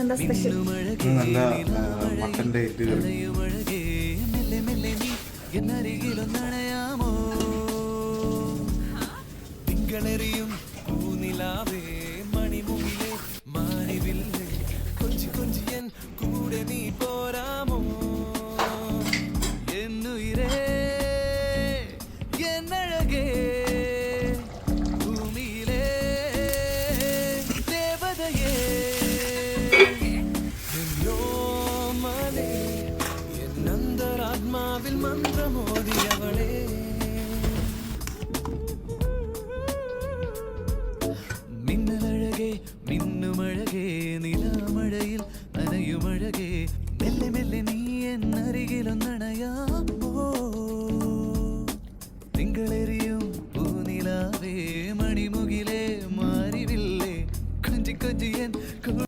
എന്താ സ്പെഷ്യൽ? നല്ല മട്ടൻ്റെ എല്ലുകൾ. തിങ്കളെറിയും പൂനിലാവേ മണിമുകിലേ മാറിവില്ലേ കൊഞ്ചി കൊഞ്ചിയൻ കൂടെ നീ പോരാമോ എന്നുയിരേ എന്നഴകേ ഭൂമിയിലേ ദേവതയേ എന്നോമലേ എന്നന്തരാത്മാവിൽ മന്ത്രമോദിയവളേ മിന്നലഴകേ മിന്നുമഴകേ നിലാമഴയിൽ